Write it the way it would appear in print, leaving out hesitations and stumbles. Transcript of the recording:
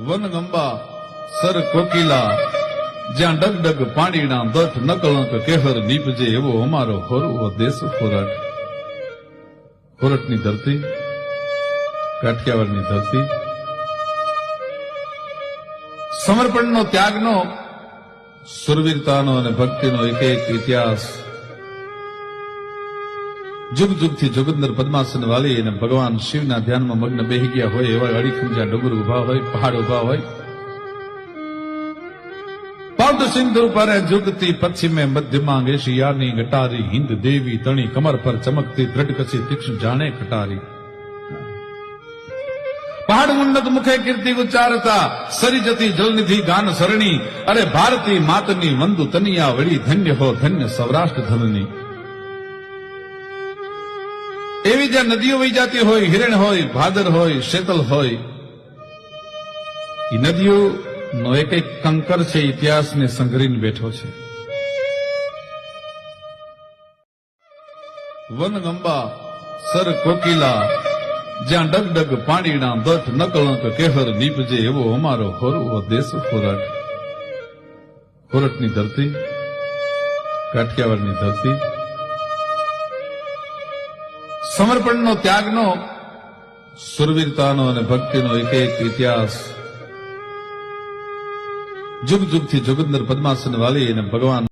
વનગંબા sir Kokila જ્યાં ડગડગ પાણીના દઠ નકલંક કેહર નીપજે એવો અમારો હોરવો દેશ ખોરાટ. ખોરટની ધરતી, કાઠિયાવાડની ધરતી, સમર્પણનો, ત્યાગનો, સુરવીરતાનો અને ભક્તિનો એક એક ઇતિહાસ. જુગ જુગથી જોગંદર પદ્માસન વાલી અને ભગવાન શિવના ધ્યાનમાં મગ્ન બેહી ગયા હોય એવા અડીખમ જ્યાં ડુંગર ઉભા હોય, પહાડ ઉભા હોય. પદ સિંધુ પર જુગતી પશ્ચિમે મધ્યમાં એશિયાની ગટારી હિન્દ દેવી તણી કમર પર ચમકતી દ્રઢકસી તીક્ષ્ણ જાણે કટારી. પહાડ ઉન્નત મુખે કીર્તિ ઉચ્ચારતા સરી જતી જલનિધિ ગાન સરણી. અરે ભારતી માતની વંદુ તનિયા વળી ધન્ય હો ધન્ય સૌરાષ્ટ્ર ધનની. એવી જ્યાં નદીઓ વહી જતી હોય, હિરણ હોય, ભાદર હોય, શેતલ હોય, એ નદીઓ નો એક એક કંકર છે ઇતિહાસને સંઘરીને બેઠો છે. વનગંબા સર કોકિલા જ્યાં ડગડગ પાણીના દઠ નકલંક કેહર નીપજે એવો અમારો હોરવો દેશ ખોરાટ. ખોરટની ધરતી, કાઠિયાવાડની ધરતી, સમર્પણનો, ત્યાગનો, સુરવીરતાનો અને ભક્તિનો એક એક ઇતિહાસ. જુગ જુગથી જોગંદર પદ્માસન વાલી અને ભગવાન